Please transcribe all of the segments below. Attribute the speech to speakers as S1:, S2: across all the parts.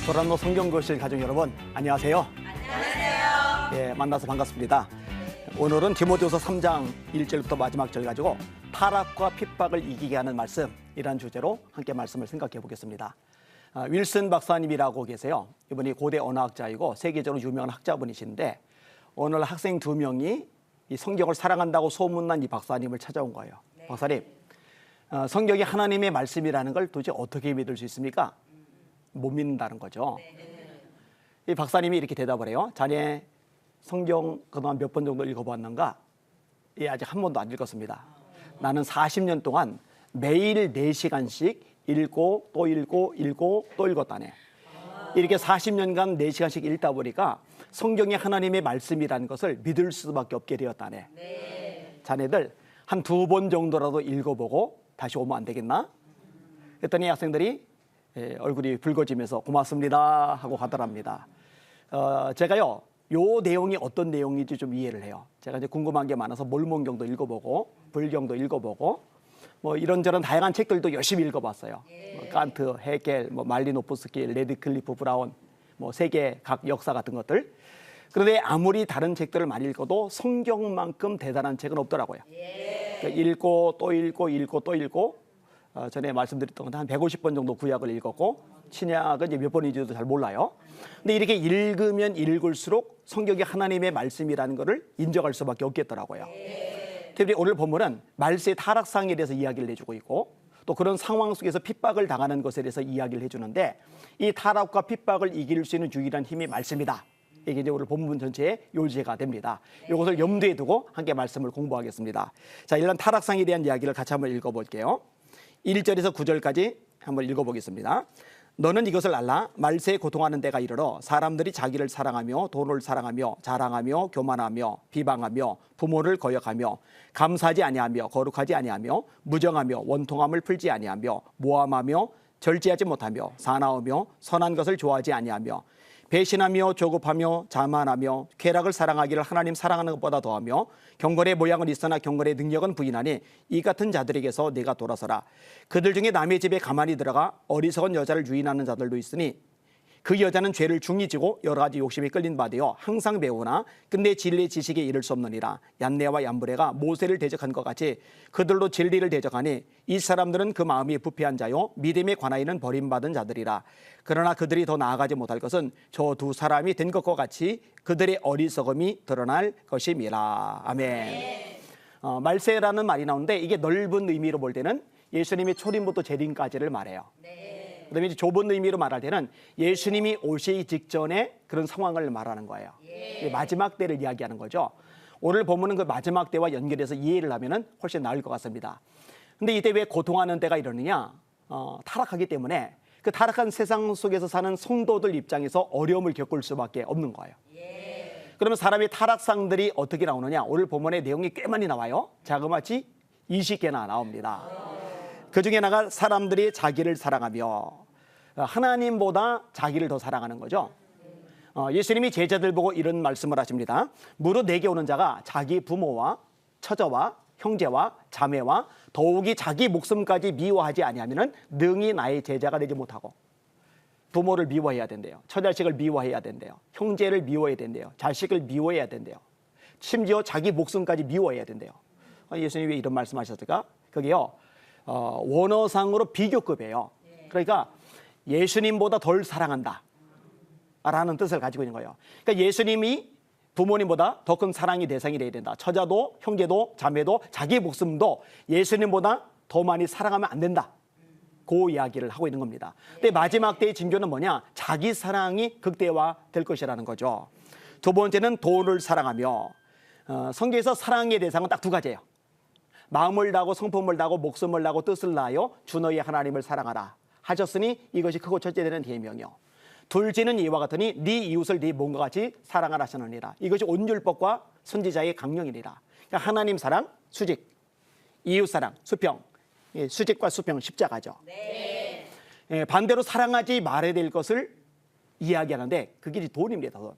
S1: 소란노 성경교실 가족 여러분, 안녕하세요.
S2: 안녕하세요.
S1: 예, 만나서 반갑습니다. 오늘은 디모데후서 3장 1절부터 마지막 절 가지고 타락과 핍박을 이기게 하는 말씀이라는 주제로 함께 말씀을 생각해 보겠습니다. 윌슨 박사님이라고 계세요. 이분이 고대 언어학자이고 세계적으로 유명한 학자분이신데 오늘 학생 2명이 이 성경을 사랑한다고 소문난 이 박사님을 찾아온 거예요. 네. 박사님, 성경이 하나님의 말씀이라는 걸 도대체 어떻게 믿을 수 있습니까? 못 믿는다는 거죠. 이 박사님이 이렇게 대답을 해요. 자네 성경 그동안 몇 번 정도 읽어봤는가? 예, 아직 한 번도 안 읽었습니다. 나는 40년 동안 매일 4시간씩 읽고 또 읽고 또 읽었다네. 이렇게 40년간 4시간씩 읽다 보니까 성경이 하나님의 말씀이라는 것을 믿을 수밖에 없게 되었다네. 네. 자네들 한 2번 정도라도 읽어보고 다시 오면 안 되겠나? 그랬더니 학생들이 얼굴이 붉어지면서 고맙습니다 하고 가더랍니다. 제가요, 요 내용이 어떤 내용인지 좀 이해를 해요. 제가 이제 궁금한 게 많아서 몰몬경도 읽어보고 불경도 읽어보고 뭐 이런저런 다양한 책들도 열심히 읽어봤어요. 뭐 칸트, 헤겔, 뭐 말리노프스키, 레드클리프 브라운, 뭐 세계 각 역사 같은 것들. 그런데 아무리 다른 책들을 많이 읽어도 성경만큼 대단한 책은 없더라고요. 그러니까 읽고 또 읽고 전에 말씀드렸던 건데 한 150번 정도 구약을 읽었고 신약은 이제 몇 번인지도 잘 몰라요. 근데 이렇게 읽으면 읽을수록 성경이 하나님의 말씀이라는 것을 인정할 수밖에 없겠더라고요. 특히 오늘 본문은 말세의 타락상에 대해서 이야기를 해주고 있고 또 그런 상황 속에서 핍박을 당하는 것에 대해서 이야기를 해주는데 이 타락과 핍박을 이길 수 있는 유일한 힘이 말씀이다. 이게 이제 오늘 본문 전체의 요지가 됩니다. 이것을 염두에 두고 함께 말씀을 공부하겠습니다. 자, 일단 타락상에 대한 이야기를 같이 한번 읽어볼게요. 1절에서 9절까지 한번 읽어보겠습니다. 너는 이것을 알라. 말세에 고통하는 때가 이르러 사람들이 자기를 사랑하며 돈을 사랑하며 자랑하며 교만하며 비방하며 부모를 거역하며 감사하지 아니하며 거룩하지 아니하며 무정하며 원통함을 풀지 아니하며 모함하며 절제하지 못하며 사나우며 선한 것을 좋아하지 아니하며 배신하며 조급하며 자만하며 쾌락을 사랑하기를 하나님 사랑하는 것보다 더하며 경건의 모양은 있으나 경건의 능력은 부인하니 이 같은 자들에게서 네가 돌아서라. 그들 중에 남의 집에 가만히 들어가 어리석은 여자를 유인하는 자들도 있으니 그 여자는 죄를 중히 지고 여러 가지 욕심에 끌린 바 되어 항상 배우나 근데 진리의 지식에 이를 수 없느니라. 얀네와 얀브레가 모세를 대적한 것 같이 그들로 진리를 대적하니 이 사람들은 그 마음이 부패한 자요 믿음에 관하여는 버림받은 자들이라. 그러나 그들이 더 나아가지 못할 것은 저 두 사람이 된 것과 같이 그들의 어리석음이 드러날 것임이라. 아멘. 말세라는 말이 나오는데 이게 넓은 의미로 볼 때는 예수님의 초림부터 재림까지를 말해요. 그다음에 이제 좁은 의미로 말할 때는 예수님이 오시기 직전에 그런 상황을 말하는 거예요. 마지막 때를 이야기하는 거죠. 오늘 본문은 그 마지막 때와 연결해서 이해를 하면은 훨씬 나을 것 같습니다. 근데 이때 왜 고통하는 때가 이러느냐? 타락하기 때문에 그 타락한 세상 속에서 사는 성도들 입장에서 어려움을 겪을 수밖에 없는 거예요. 그러면 사람의 타락상들이 어떻게 나오느냐? 오늘 본문의 내용이 꽤 많이 나와요. 자그마치 20개나 나옵니다. 그 중에 하나가 사람들이 자기를 사랑하며 하나님보다 자기를 더 사랑하는 거죠. 예수님이 제자들 보고 이런 말씀을 하십니다. 무릇 내게 오는 자가 자기 부모와 처자와 형제와 자매와 더욱이 자기 목숨까지 미워하지 아니하면은 능히 나의 제자가 되지 못하고 부모를 미워해야 된대요. 처자식을 미워해야 된대요. 형제를 미워해야 된대요. 자식을 미워해야 된대요. 심지어 자기 목숨까지 미워해야 된대요. 예수님이 왜 이런 말씀하셨을까? 그게요. 원어상으로 비교급이에요. 그러니까 예수님보다 덜 사랑한다 라는 뜻을 가지고 있는 거예요. 그러니까 예수님이 부모님보다 더 큰 사랑의 대상이 되어야 된다. 처자도 형제도 자매도 자기 목숨도 예수님보다 더 많이 사랑하면 안 된다. 그 이야기를 하고 있는 겁니다. 근데 마지막 때의 징조는 뭐냐? 자기 사랑이 극대화될 것이라는 거죠. 두 번째는 돈을 사랑하며 성경에서 사랑의 대상은 딱 2가지예요. 마음을 다하고 성품을 다하고 목숨을 다하고 뜻을 다하여 주 너희 하나님을 사랑하라 하셨으니 이것이 크고 첫째 되는 계명이요. 둘째는 이와 같으니 네 이웃을 네 몸과 같이 사랑하라 하시느니라. 이것이 온율법과 선지자의 강령이니라. 그러니까 하나님 사랑, 수직, 이웃 사랑, 수평. 수직과 수평 십자가죠. 반대로 사랑하지 말아야 될 것을 이야기하는데 그게 돈입니다. 돈.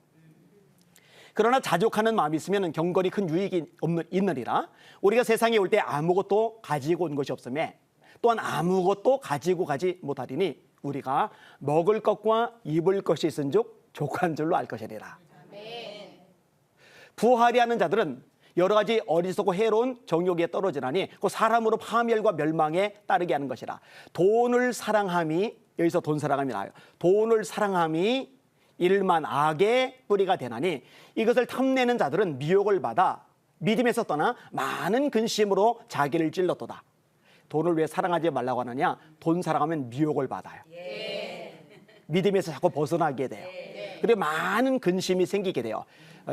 S1: 그러나 자족하는 마음이 있으면 경건이 큰 유익이 있느니라. 우리가 세상에 올 때 아무것도 가지고 온 것이 없음에 또한 아무것도 가지고 가지 못하리니 우리가 먹을 것과 입을 것이 있은즉 족한 줄로 알 것이니라. 부하리 하는 자들은 여러 가지 어리석고 해로운 정욕에 떨어지나니 그 사람으로 파멸과 멸망에 따르게 하는 것이라. 돈을 사랑함이, 여기서 돈 사랑함이 나와요. 돈을 사랑함이 일만 악의 뿌리가 되나니 이것을 탐내는 자들은 미혹을 받아 믿음에서 떠나 많은 근심으로 자기를 찔렀도다. 돈을 왜 사랑하지 말라고 하느냐? 돈 사랑하면 미혹을 받아요. 믿음에서 자꾸 벗어나게 돼요. 그리고 많은 근심이 생기게 돼요.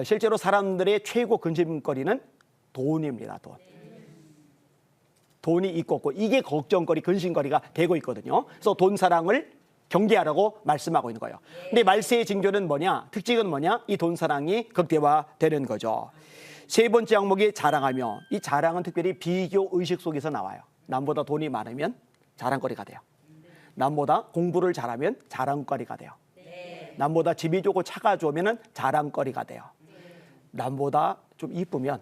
S1: 실제로 사람들의 최고 근심거리는 돈입니다. 돈이 있고 없고 이게 걱정거리, 근심거리가 되고 있거든요. 그래서 돈 사랑을 경계하라고 말씀하고 있는 거예요. 근데 말세의 징조는 뭐냐? 특징은 뭐냐? 이 돈 사랑이 극대화되는 거죠. 세 번째 항목이 자랑하며, 이 자랑은 특별히 비교 의식 속에서 나와요. 남보다 돈이 많으면 자랑거리가 돼요. 남보다 공부를 잘하면 자랑거리가 돼요. 남보다 집이 좋고 차가 좋으면 자랑거리가 돼요. 남보다 좀 이쁘면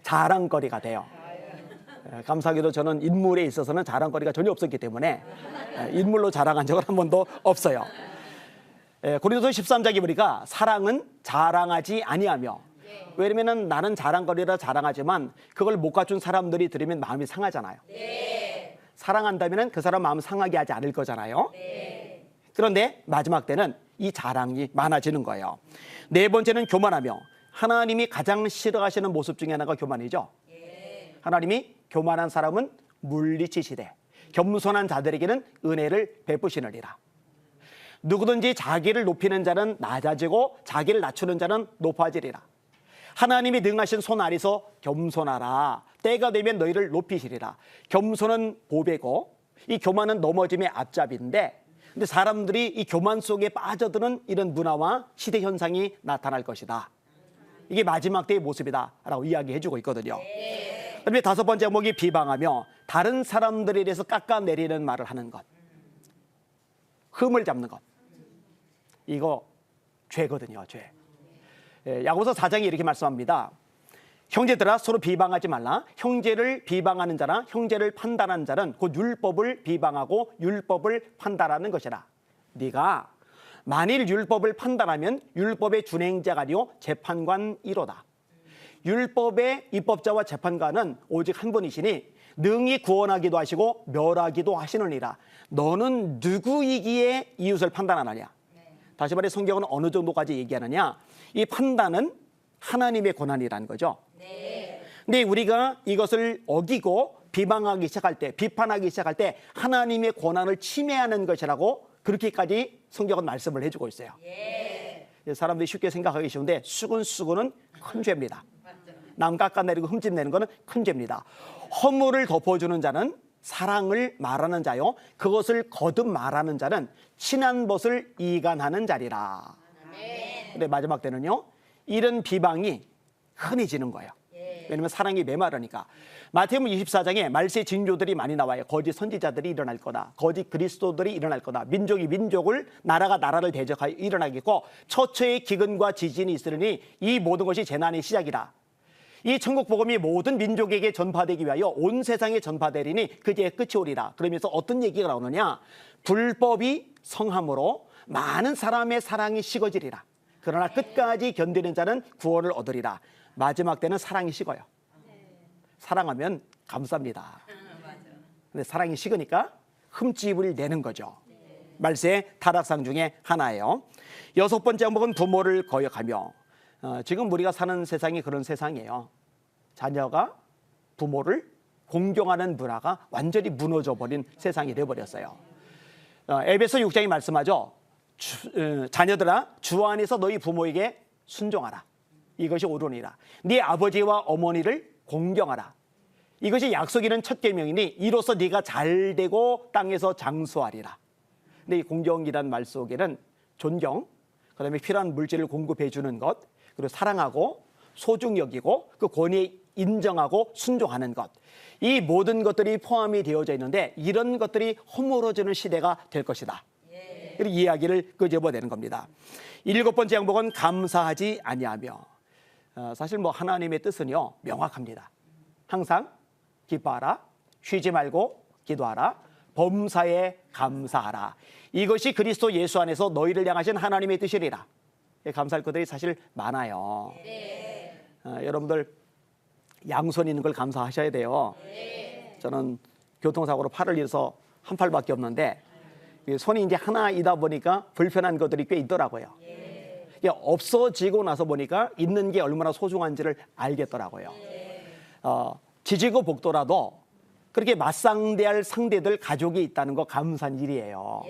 S1: 자랑거리가 돼요. 감사하게도 저는 인물에 있어서는 자랑거리가 전혀 없었기 때문에 인물로 자랑한 적은 한 번도 없어요. 고린도서 13장에 보니까 사랑은 자랑하지 아니하며, 왜냐면 나는 자랑거리라 자랑하지만 그걸 못 갖춘 사람들이 들으면 마음이 상하잖아요. 사랑한다면 그 사람 마음 상하게 하지 않을 거잖아요. 그런데 마지막 때는 이 자랑이 많아지는 거예요. 네 번째는 교만하며, 하나님이 가장 싫어하시는 모습 중에 하나가 교만이죠. 하나님이 교만한 사람은 물리치시되 겸손한 자들에게는 은혜를 베푸시느니라. 누구든지 자기를 높이는 자는 낮아지고 자기를 낮추는 자는 높아지리라. 하나님이 능하신 손 아래서 겸손하라. 때가 되면 너희를 높이시리라. 겸손은 보배고 이 교만은 넘어짐의 앞잡이인데, 근데 사람들이 이 교만 속에 빠져드는 이런 문화와 시대 현상이 나타날 것이다. 이게 마지막 때의 모습이다 라고 이야기해주고 있거든요. 그다음에 다섯 번째 항목이 비방하며, 다른 사람들에 대해서 깎아내리는 말을 하는 것, 흠을 잡는 것, 이거 죄거든요. 죄. 야고보서 4장에 이렇게 말씀합니다. 형제들아 서로 비방하지 말라. 형제를 비방하는 자나 형제를 판단하는 자는 곧 율법을 비방하고 율법을 판단하는 것이라. 네가 만일 율법을 판단하면 율법의 준행자가 아니요 재판관이로다. 율법의 입법자와 재판관은 오직 한 분이시니 능히 구원하기도 하시고 멸하기도 하시느니라. 너는 누구이기에 이웃을 판단하느냐? 다시 말해 성경은 어느 정도까지 얘기하느냐? 이 판단은 하나님의 권한이라는 거죠. 근데 우리가 이것을 어기고 비방하기 시작할 때, 비판하기 시작할 때 하나님의 권한을 침해하는 것이라고 그렇게까지 성경은 말씀을 해주고 있어요. 사람들이 쉽게 생각하기 쉬운데 수근수근은 큰 죄입니다. 남 깎아내리고 흠집내는 것은 큰 죄입니다. 허물을 덮어주는 자는 사랑을 말하는 자요, 그것을 거듭 말하는 자는 친한 벗을 이간하는 자리라. 근데 마지막 때는요, 이런 비방이 흔해지는 거예요. 왜냐하면 사랑이 메마르니까. 마태복음 24장에 말세 징조들이 많이 나와요. 거짓 선지자들이 일어날 거다. 거짓 그리스도들이 일어날 거다. 민족이 민족을, 나라가 나라를 대적하여 일어나겠고 처처의 기근과 지진이 있으니 이 모든 것이 재난의 시작이다. 이 천국 복음이 모든 민족에게 전파되기 위하여 온 세상에 전파되리니 그제 끝이 오리라. 그러면서 어떤 얘기가 나오느냐? 불법이 성함으로 많은 사람의 사랑이 식어지리라. 그러나 끝까지 견디는 자는 구원을 얻으리라. 마지막 때는 사랑이 식어요. 사랑하면 감쌉니다. 근데 사랑이 식으니까 흠집을 내는 거죠. 말세의 타락상 중에 하나예요. 여섯 번째 항목은 부모를 거역하며, 지금 우리가 사는 세상이 그런 세상이에요. 자녀가 부모를 공경하는 문화가 완전히 무너져 버린 세상이 되어버렸어요. 에베소 6장이 말씀하죠. 자녀들아 주 안에서 너희 부모에게 순종하라. 이것이 옳으니라. 네 아버지와 어머니를 공경하라. 이것이 약속이는 첫 계명이니 이로써 네가 잘되고 땅에서 장수하리라. 근데 이 공경이라는 말 속에는 존경, 그다음에 필요한 물질을 공급해 주는 것, 그리고 사랑하고 소중히 여기고 그 권위에 인정하고 순종하는 것, 이 모든 것들이 포함이 되어져 있는데 이런 것들이 허물어지는 시대가 될 것이다. 이렇게 이야기를 끄집어내는 겁니다. 일곱 번째 항목은 감사하지 아니하며, 사실 뭐 하나님의 뜻은요 명확합니다. 항상 기뻐하라, 쉬지 말고 기도하라, 범사에 감사하라. 이것이 그리스도 예수 안에서 너희를 향하신 하나님의 뜻이리라. 감사할 것들이 사실 많아요. 여러분들 양손 있는 걸 감사하셔야 돼요. 저는 교통사고로 팔을 잃어서 한 팔밖에 없는데 손이 이제 하나이다 보니까 불편한 것들이 꽤 있더라고요. 이게 없어지고 나서 보니까 있는 게 얼마나 소중한지를 알겠더라고요. 지지고 볶더라도 그렇게 맞상대할 상대들 가족이 있다는 거 감사한 일이에요.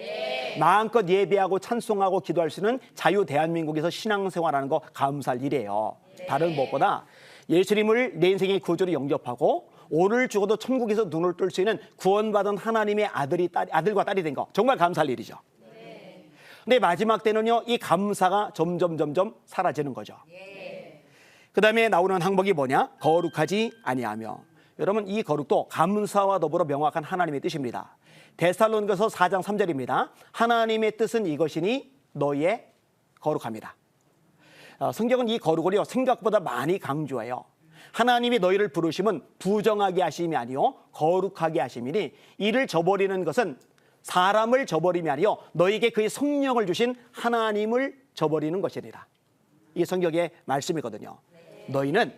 S1: 마음껏 예배하고 찬송하고 기도할 수 있는 자유 대한민국에서 신앙생활하는 거 감사할 일이에요. 다른 무엇보다 예수님을 내 인생의 구주로 영접하고 오늘 죽어도 천국에서 눈을 뜰 수 있는 구원받은 하나님의 아들과 딸이 된 거 정말 감사할 일이죠. 근데 마지막 때는요, 이 감사가 점점 사라지는 거죠. 그 다음에 나오는 항목이 뭐냐? 거룩하지 아니하며. 여러분, 이 거룩도 감사와 더불어 명확한 하나님의 뜻입니다. 데살로니가서 4장 3절입니다. 하나님의 뜻은 이것이니 너희의 거룩함이다. 성경은 이 거룩을요, 생각보다 많이 강조해요. 하나님이 너희를 부르심은 부정하게 하심이 아니요 거룩하게 하심이니 이를 저버리는 것은 사람을 저버림이 아니요 너희에게 그의 성령을 주신 하나님을 저버리는 것이니라. 이게 성경의 말씀이거든요. 너희는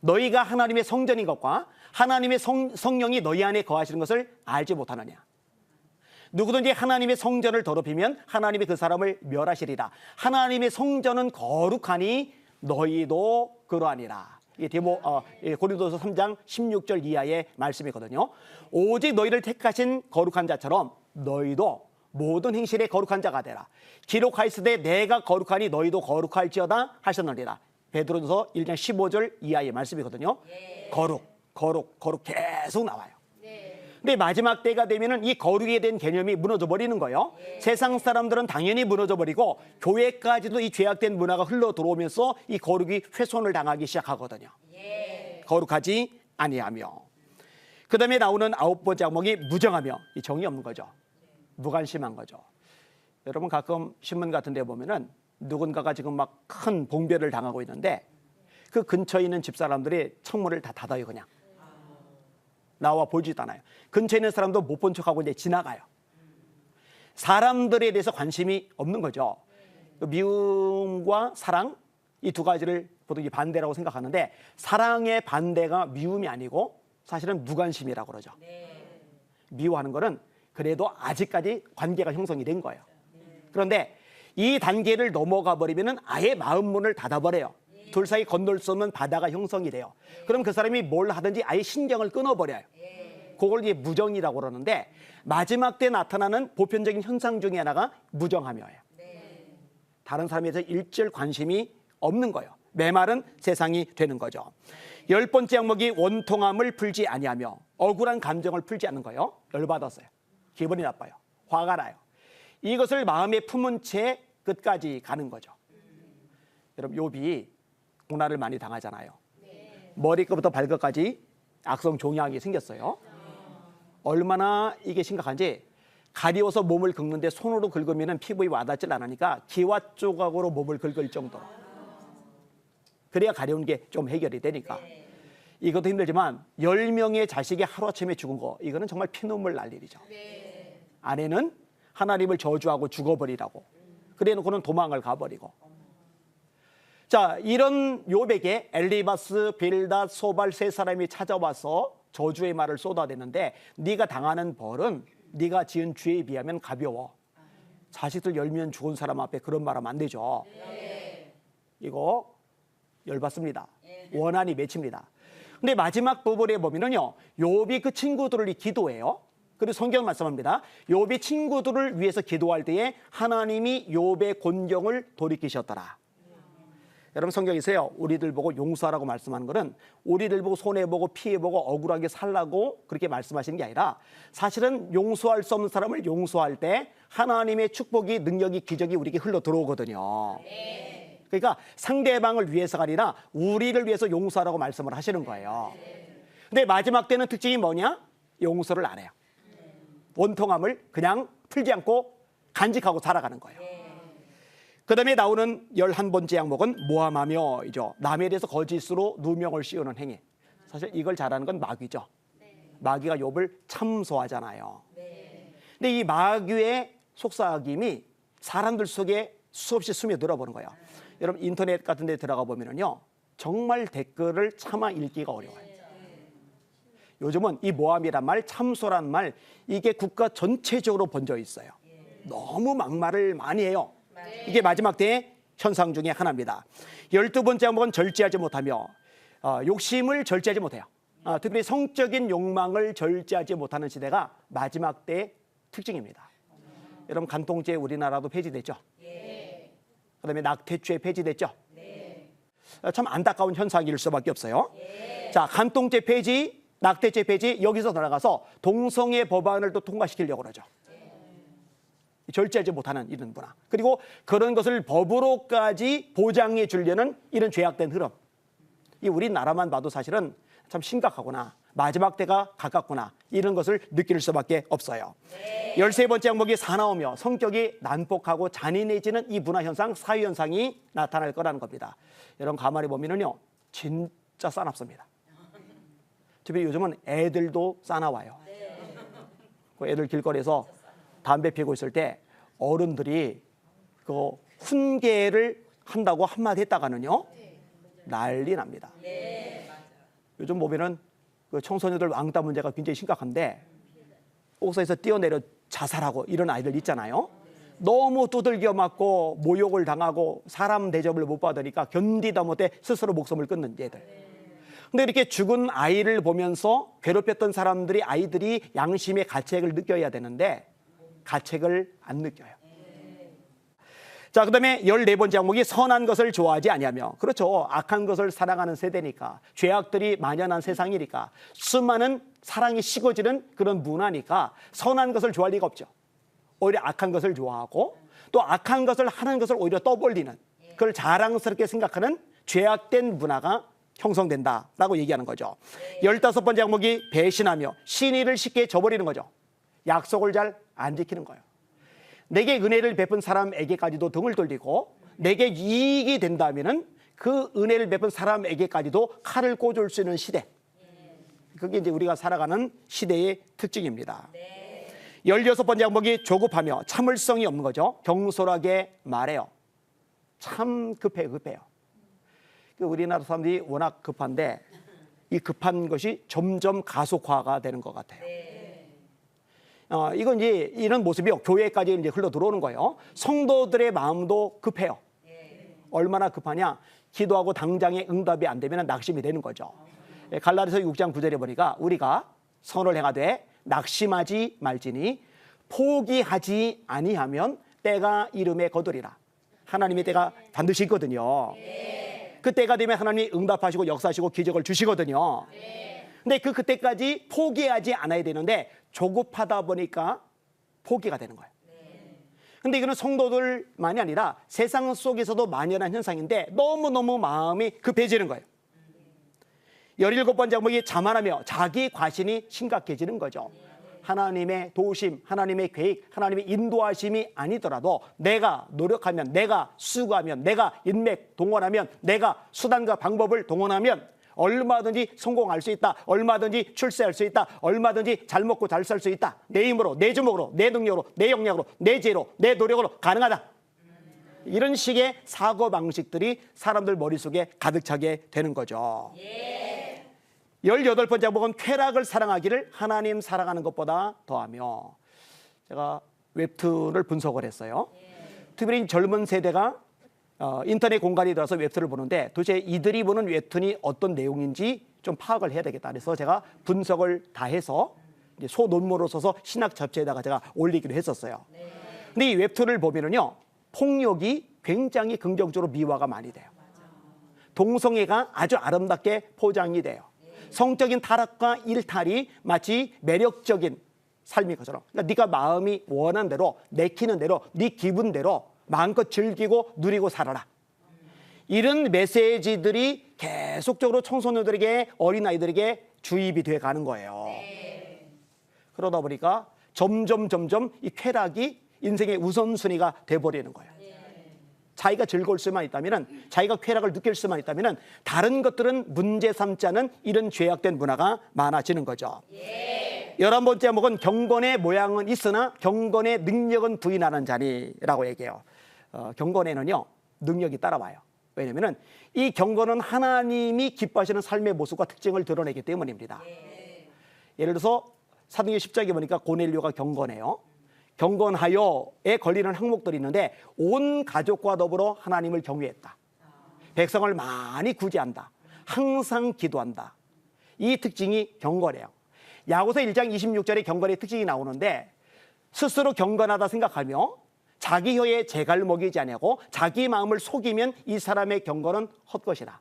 S1: 너희가 하나님의 성전인 것과 하나님의 성령이 너희 안에 거하시는 것을 알지 못하느냐. 누구든지 하나님의 성전을 더럽히면 하나님이 그 사람을 멸하시리라. 하나님의 성전은 거룩하니 너희도 그러하니라. 이게 고린도서 3장 16절 이하의 말씀이거든요. 오직 너희를 택하신 거룩한 자처럼 너희도 모든 행실에 거룩한 자가 되라. 기록하였으되 내가 거룩하니 너희도 거룩할지어다 하셨느니라. 베드로전서 1장 15절 이하의 말씀이거든요. 거룩 계속 나와요. 근데 마지막 때가 되면은 이 거룩에 대한 개념이 무너져 버리는 거예요. 세상 사람들은 당연히 무너져 버리고 교회까지도 이 죄악된 문화가 흘러 들어오면서 이 거룩이 훼손을 당하기 시작하거든요. 거룩하지 아니하며. 그 다음에 나오는 9번째 항목이 무정하며. 이 정이 없는 거죠. 무관심한 거죠. 여러분 가끔 신문 같은 데 보면은 누군가가 지금 막 큰 봉변을 당하고 있는데 그 근처에 있는 집사람들이 창문을 다 닫아요. 그냥 나와 보지도 않아요. 근처에 있는 사람도 못 본 척하고 이제 지나가요. 사람들에 대해서 관심이 없는 거죠. 미움과 사랑, 이 두 가지를 보통 반대라고 생각하는데 사랑의 반대가 미움이 아니고 사실은 무관심이라고 그러죠. 미워하는 거는 그래도 아직까지 관계가 형성이 된 거예요. 그런데 이 단계를 넘어가 버리면 아예 마음 문을 닫아버려요. 둘 사이 건널 수 없는 바다가 형성이 돼요. 그럼 그 사람이 뭘 하든지 아예 신경을 끊어버려요. 그걸 이제 무정이라고 그러는데 마지막 때 나타나는 보편적인 현상 중에 하나가 무정하며예요. 다른 사람에 대해서 일절 관심이 없는 거예요. 메마른 세상이 되는 거죠. 10번째 항목이 원통함을 풀지 아니하며. 억울한 감정을 풀지 않는 거예요. 열받았어요. 기분이 나빠요. 화가 나요. 이것을 마음에 품은 채 끝까지 가는 거죠. 여러분 욥이 고난을 많이 당하잖아요. 머리끝부터 발끝까지 악성 종양이 생겼어요. 얼마나 이게 심각한지 가리워서 몸을 긁는데 손으로 긁으면 피부에 와닿질 않으니까 기와 조각으로 몸을 긁을 정도로. 그래야 가려운 게 좀 해결이 되니까. 이것도 힘들지만 10명의 자식이 하루아침에 죽은 거, 이거는 정말 피눈물 날 일이죠. 아내는 하나님을 저주하고 죽어버리라고. 그래 놓고는 도망을 가버리고. 자, 이런 욥에게 엘리바스, 빌닷, 소발 세 사람이 찾아와서 저주의 말을 쏟아대는데 네가 당하는 벌은 네가 지은 죄에 비하면 가벼워. 자식들 10명 죽은 사람 앞에 그런 말 하면 안 되죠. 이거 열받습니다. 원한이 맺힙니다. 근데 마지막 부분에 보면은요, 욥이 그 친구들을 기도해요. 그리고 성경 말씀합니다. 욥이 친구들을 위해서 기도할 때에 하나님이 욥의 곤경을 돌이키셨더라. 여러분 성경에서요, 우리들 보고 용서하라고 말씀하는 것은 우리들 보고 손해보고 피해보고 억울하게 살라고 그렇게 말씀하시는 게 아니라 사실은 용서할 수 없는 사람을 용서할 때 하나님의 축복이, 능력이, 기적이 우리에게 흘러 들어오거든요. 그러니까 상대방을 위해서가 아니라 우리를 위해서 용서하라고 말씀을 하시는 거예요. 근데 마지막 때는 특징이 뭐냐? 용서를 안 해요. 원통함을 그냥 풀지 않고 간직하고 살아가는 거예요. 그 다음에 나오는 11번째 항목은 모함하며이죠. 남에 대해서 거짓으로 누명을 씌우는 행위. 사실 이걸 잘하는 건 마귀죠. 마귀가 욥을 참소하잖아요. 근데 이 마귀의 속삭임이 사람들 속에 수없이 스며들어 보는 거예요. 여러분 인터넷 같은 데 들어가 보면은요, 정말 댓글을 차마 읽기가 어려워요. 요즘은 이 모함이란 말, 참소란 말, 이게 국가 전체적으로 번져 있어요. 너무 막말을 많이 해요. 이게 마지막 때의 현상 중에 하나입니다. 12번째 항목은 절제하지 못하며 욕심을 절제하지 못해요. 특별히 성적인 욕망을 절제하지 못하는 시대가 마지막 때의 특징입니다. 여러분 간통죄 우리나라도 폐지됐죠? 그다음에 낙태죄 폐지됐죠? 참 안타까운 현상일 수밖에 없어요. 자, 간통죄 폐지, 낙태죄 폐지, 여기서 나아가서 동성애 법안을 또 통과시키려고 그러죠. 절제하지 못하는 이런 문화. 그리고 그런 것을 법으로까지 보장해 주려는 이런 죄악된 흐름. 이 우리나라만 봐도 사실은 참 심각하구나. 마지막 때가 가깝구나. 이런 것을 느낄 수밖에 없어요. 13번째 항목이 사나우며 성격이 난폭하고 잔인해지는 이 문화 현상, 사회 현상이 나타날 거라는 겁니다. 여러분 가만히 보면은요, 진짜 싸납습니다. 특히 요즘은 애들도 싸나와요. 그 애들 길거리에서 담배 피우고 있을 때 어른들이 그 훈계를 한다고 한마디 했다가는요, 난리 납니다. 요즘 보면은 그 청소년들 왕따 문제가 굉장히 심각한데 옥상에서 뛰어내려 자살하고 이런 아이들 있잖아요. 너무 두들겨 맞고 모욕을 당하고 사람 대접을 못 받으니까 견디다 못해 스스로 목숨을 끊는 얘들. 근데 이렇게 죽은 아이를 보면서 괴롭혔던 사람들이, 아이들이 양심의 가책을 느껴야 되는데 가책을 안 느껴요. 자, 그다음에 14번째 항목이 선한 것을 좋아하지 아니하며. 그렇죠. 악한 것을 사랑하는 세대니까, 죄악들이 만연한 세상이니까, 수많은 사랑이 식어지는 그런 문화니까 선한 것을 좋아할 리가 없죠. 오히려 악한 것을 좋아하고 또 악한 것을 하는 것을 오히려 떠벌리는, 그걸 자랑스럽게 생각하는 죄악된 문화가 형성된다라고 얘기하는 거죠. 15번째 항목이 배신하며 신의를 쉽게 저버리는 거죠. 약속을 잘 안 지키는 거예요. 내게 은혜를 베푼 사람에게까지도 등을 돌리고 내게 이익이 된다면은 그 은혜를 베푼 사람에게까지도 칼을 꽂을 수 있는 시대. 그게 이제 우리가 살아가는 시대의 특징입니다. 16번째 항목이 조급하며 참을성이 없는 거죠. 경솔하게 말해요. 참 급해요. 우리나라 사람들이 워낙 급한데 이 급한 것이 점점 가속화가 되는 것 같아요. 이건 이제 이런 모습이 교회까지 이제 흘러 들어오는 거예요. 성도들의 마음도 급해요. 얼마나 급하냐? 기도하고 당장에 응답이 안 되면 낙심이 되는 거죠. 갈라디아서 6장 9절에 보니까 우리가 선을 행하되 낙심하지 말지니 포기하지 아니하면 때가 이름에 거두리라. 하나님의 때가 반드시 있거든요. 그 때가 되면 하나님이 응답하시고 역사하시고 기적을 주시거든요. 근데 그때까지 포기하지 않아야 되는데 조급하다 보니까 포기가 되는 거예요. 근데 이거는 성도들만이 아니라 세상 속에서도 만연한 현상인데 너무너무 마음이 급해지는 거예요. 17번째 항목이 자만하며 자기 과신이 심각해지는 거죠. 하나님의 도우심, 하나님의 계획, 하나님의 인도하심이 아니더라도 내가 노력하면, 내가 수고하면, 내가 인맥 동원하면, 내가 수단과 방법을 동원하면 얼마든지 성공할 수 있다. 얼마든지 출세할 수 있다. 얼마든지 잘 먹고 잘 살 수 있다. 내 힘으로, 내 주먹으로, 내 능력으로, 내 역량으로, 내 지혜로, 내 노력으로 가능하다. 이런 식의 사고방식들이 사람들 머릿속에 가득 차게 되는 거죠. 18번째 항목은 쾌락을 사랑하기를 하나님 사랑하는 것보다 더하며. 제가 웹툰을 분석을 했어요. 특별히 젊은 세대가 인터넷 공간에 들어서 웹툰을 보는데 도대체 이들이 보는 웹툰이 어떤 내용인지 좀 파악을 해야 되겠다. 그래서 제가 분석을 다 해서 이제 소논문으로 써서 신학 잡지에다가 제가 올리기로 했었어요. 근데 이 웹툰을 보면은요, 폭력이 굉장히 긍정적으로 미화가 많이 돼요. 동성애가 아주 아름답게 포장이 돼요. 성적인 타락과 일탈이 마치 매력적인 삶인 것처럼, 그러니까 네가 마음이 원하는 대로, 내키는 대로, 네 기분대로 마음껏 즐기고 누리고 살아라. 이런 메시지들이 계속적으로 청소년들에게, 어린아이들에게 주입이 돼 가는 거예요. 그러다 보니까 점점 이 쾌락이 인생의 우선순위가 돼버리는 거예요. 자기가 즐거울 수만 있다면, 자기가 쾌락을 느낄 수만 있다면 다른 것들은 문제 삼지 않은 이런 죄악된 문화가 많아지는 거죠. 11번째 제목은 경건의 모양은 있으나 경건의 능력은 부인하는 자니라고 얘기해요. 경건에는요, 능력이 따라와요. 왜냐하면 이 경건은 하나님이 기뻐하시는 삶의 모습과 특징을 드러내기 때문입니다. 예를 들어서 사도행전 10장에 보니까 고넬료가 경건해요. 경건하여에 걸리는 항목들이 있는데 온 가족과 더불어 하나님을 경외했다. 백성을 많이 구제한다. 항상 기도한다. 이 특징이 경건해요. 야고보서 1장 26절에 경건의 특징이 나오는데 스스로 경건하다 생각하며 자기 혀에 재갈 먹이지 아니하고 자기 마음을 속이면 이 사람의 경건은 헛것이라.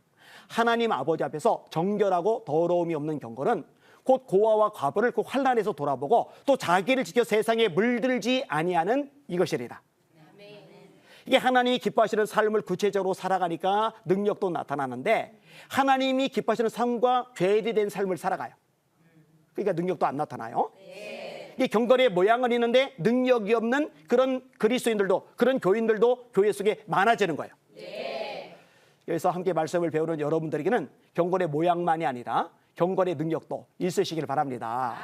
S1: 하나님 아버지 앞에서 정결하고 더러움이 없는 경건은 곧 고아와 과부를 그 환난에서 돌아보고 또 자기를 지켜 세상에 물들지 아니하는 이것이리라. 이게 하나님이 기뻐하시는 삶을 구체적으로 살아가니까 능력도 나타나는데 하나님이 기뻐하시는 삶과 괴리된 삶을 살아가요. 그러니까 능력도 안 나타나요. 이 경건의 모양은 있는데 능력이 없는 그런 그리스도인들도, 그런 교인들도 교회 속에 많아지는 거예요. 그래서 함께 말씀을 배우는 여러분들에게는 경건의 모양만이 아니라 경건의 능력도 있으시길 바랍니다.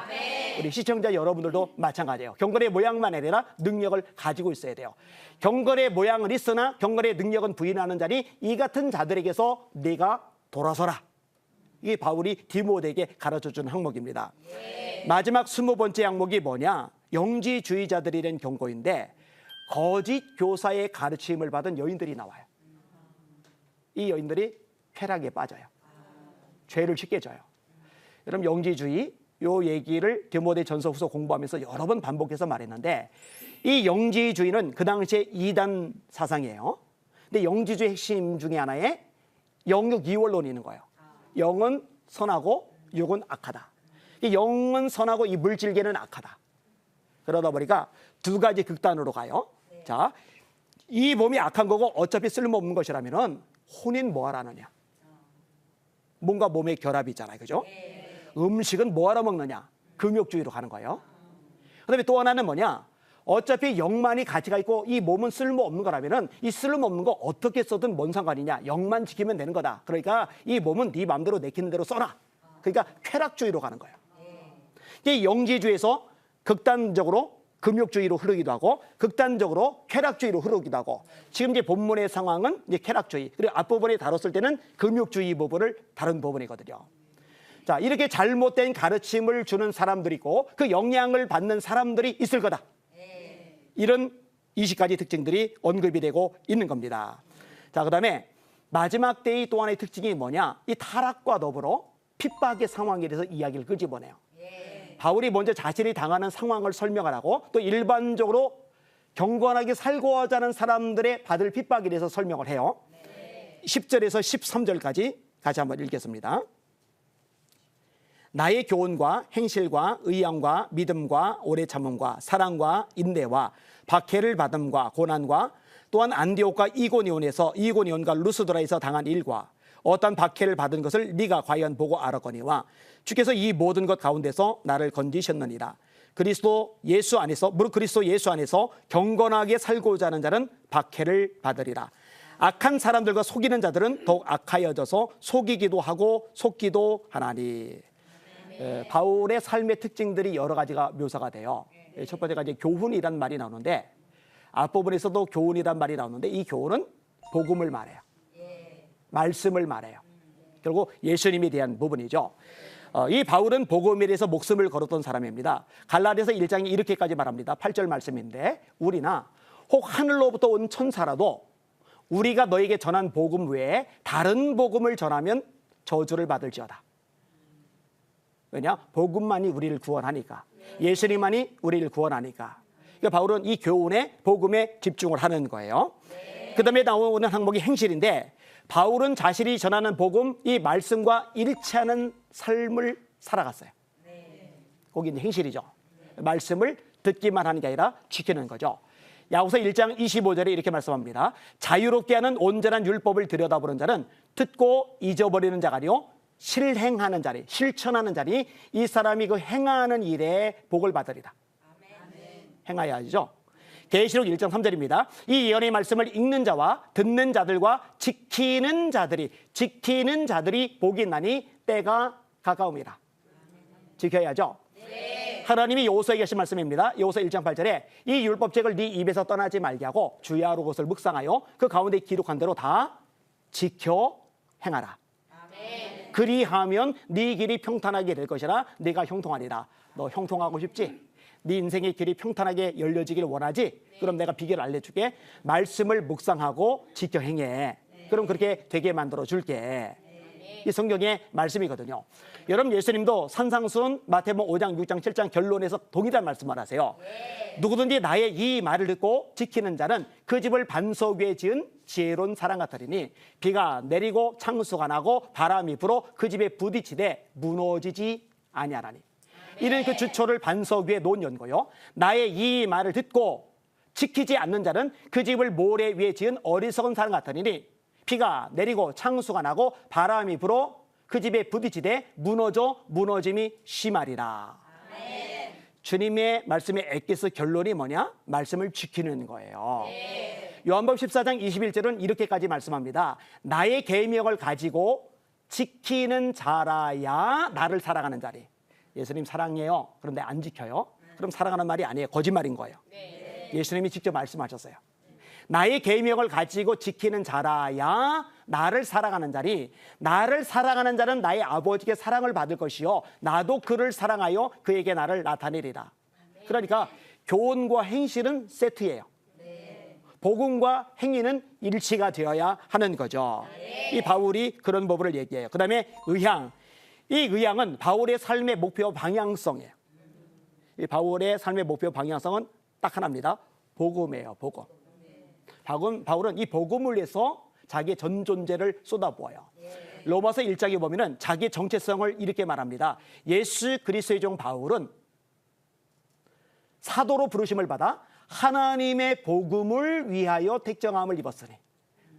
S1: 우리 시청자 여러분들도 마찬가지예요. 경건의 모양만 아니라 능력을 가지고 있어야 돼요. 경건의 모양은 있으나 경건의 능력은 부인하는 자니 이 같은 자들에게서 네가 돌아서라. 이게 바울이 디모데에게 가르쳐준 항목입니다. 마지막 20번째 항목이 뭐냐? 영지주의자들이 된 경고인데 거짓 교사의 가르침을 받은 여인들이 나와요. 이 여인들이 쾌락에 빠져요. 죄를 쉽게 져요. 여러분, 영지주의 요 얘기를 디모데 전서 후서 공부하면서 여러 번 반복해서 말했는데 이 영지주의는 그 당시에 이단 사상이에요. 근데 영지주의 핵심 중에 하나에 영육 이원론이 있는 거예요. 영은 선하고 육은 악하다. 이 영은 선하고 이 물질계는 악하다. 그러다 보니까 두 가지 극단으로 가요. 자, 이 몸이 악한 거고 어차피 쓸모없는 것이라면은 혼인 뭐하라느냐? 몸과 몸의 결합이잖아요, 그죠? 음식은 뭐하러 먹느냐? 금욕주의로 가는 거예요. 그다음에 또 하나는 뭐냐? 어차피 영만이 가치가 있고 이 몸은 쓸모없는 거라면은 이 쓸모없는 거 어떻게 써든 뭔 상관이냐? 영만 지키면 되는 거다. 그러니까 이 몸은 네 마음대로 내키는 대로 써라. 그러니까 쾌락주의로 가는 거예요. 이 영지주의에서 극단적으로 금욕주의로 흐르기도 하고 극단적으로 쾌락주의로 흐르기도 하고 지금 이제 본문의 상황은 이제 쾌락주의 그리고 앞부분에 다뤘을 때는 금욕주의 부분을 다룬 부분이거든요. 자, 이렇게 잘못된 가르침을 주는 사람들이 있고 그 영향을 받는 사람들이 있을 거다. 이런 20가지 특징들이 언급이 되고 있는 겁니다. 자, 그다음에 마지막 때의 또 하나의 특징이 뭐냐? 이 타락과 더불어 핍박의 상황에 대해서 이야기를 끄집어내요. 바울이 먼저 자신이 당하는 상황을 설명을 하고 또 일반적으로 경건하게 살고자 하는 사람들의 받을 핍박에 대해서 설명을 해요. 10절에서 13절까지 다시 한번 읽겠습니다. 나의 교훈과 행실과 의향과 믿음과 오래 참음과 사랑과 인내와 박해를 받음과 고난과 또한 안디옥과 이고니온과 루스드라에서 당한 일과 어떤 박해를 받은 것을 네가 과연 보고 알았거니와 주께서 이 모든 것 가운데서 나를 건지셨느니라. 그리스도 예수 안에서 경건하게 살고자 하는 자는 박해를 받으리라. 악한 사람들과 속이는 자들은 더욱 악하여져서 속이기도 하고 속기도 하나니. 바울의 삶의 특징들이 여러 가지가 묘사가 돼요. 첫 번째가 이제 교훈이란 말이 나오는데 앞부분에서도 교훈이란 말이 나오는데 이 교훈은 복음을 말해요. 말씀을 말해요. 결국 예수님에 대한 부분이죠. 이 바울은 복음에 대해서 목숨을 걸었던 사람입니다. 갈라디아서 1장이 이렇게까지 말합니다. 8절 말씀인데 우리나 혹 하늘로부터 온 천사라도 우리가 너에게 전한 복음 외에 다른 복음을 전하면 저주를 받을지어다. 왜냐? 복음만이 우리를 구원하니까. 예수님만이 우리를 구원하니까. 그러니까 바울은 이 교훈에 복음에 집중을 하는 거예요. 그 다음에 나오는 항목이 행실인데 바울은 자신이 전하는 복음, 이 말씀과 일치하는 삶을 살아갔어요. 거기 이제 행실이죠. 말씀을 듣기만 하는 게 아니라 지키는 거죠. 야고보서 1장 25절에 이렇게 말씀합니다. 자유롭게 하는 온전한 율법을 들여다보는 자는 듣고 잊어버리는 자가 아니요 실행하는 자리, 실천하는 자리, 이 사람이 그 행하는 일에 복을 받으리라. 행하여야죠. 계시록 1장 3절입니다. 이 예언의 말씀을 읽는 자와 듣는 자들과 지키는 자들이 복이 있나니 때가 가까움이라. 지켜야죠. 하나님이 여호수아에게 하신 말씀입니다. 여호수아 1장 8절에 이 율법책을 네 입에서 떠나지 말게 하고 주야로 그것을 묵상하여 그 가운데 기록한 대로 다 지켜 행하라. 그리하면 네 길이 평탄하게 될 것이라 네가 형통하리라. 너 형통하고 싶지? 네 인생의 길이 평탄하게 열려지길 원하지? 그럼 내가 비결을 알려줄게. 말씀을 묵상하고 지켜 행해. 그럼 그렇게 되게 만들어 줄게. 이 성경의 말씀이거든요. 여러분, 예수님도 산상수훈 마태복음 5장, 6장, 7장 결론에서 동일한 말씀을 하세요. 누구든지 나의 이 말을 듣고 지키는 자는 그 집을 반석 위에 지은 지혜로운 사람 같으리니 비가 내리고 창수가 나고 바람이 불어 그 집에 부딪히되 무너지지 아니하나니. 이는 그 주초를 반석 위에 놓은 연고요. 나의 이 말을 듣고 지키지 않는 자는 그 집을 모래 위에 지은 어리석은 사람 같으니 비가 내리고 창수가 나고 바람이 불어 그 집에 부딪히되 무너짐이 심하리라. 아멘. 주님의 말씀의 엑기스 결론이 뭐냐? 말씀을 지키는 거예요. 요한복음 14장 21절은 이렇게까지 말씀합니다. 나의 계명을 가지고 지키는 자라야 나를 사랑하는 자리. 예수님 사랑해요. 그런데 안 지켜요. 그럼 사랑하는 말이 아니에요. 거짓말인 거예요. 예수님이 직접 말씀하셨어요. 나의 계명을 가지고 지키는 자라야 나를 사랑하는 자리. 나를 사랑하는 자는 나의 아버지께 사랑을 받을 것이요 나도 그를 사랑하여 그에게 나를 나타내리라. 그러니까 교훈과 행실은 세트예요. 복음과 행위는 일치가 되어야 하는 거죠. 이 바울이 그런 법을 얘기해요. 그 다음에 의향. 이 의향은 바울의 삶의 목표 방향성이에요. 이 바울의 삶의 목표 방향성은 딱 하나입니다. 복음이에요. 복음. 바울은 이 복음을 위해서 자기의 전 존재를 쏟아부어요. 로마서 1장에 보면은 자기의 정체성을 이렇게 말합니다. 예수 그리스도의 종 바울은 사도로 부르심을 받아 하나님의 복음을 위하여 택정함을 입었으니.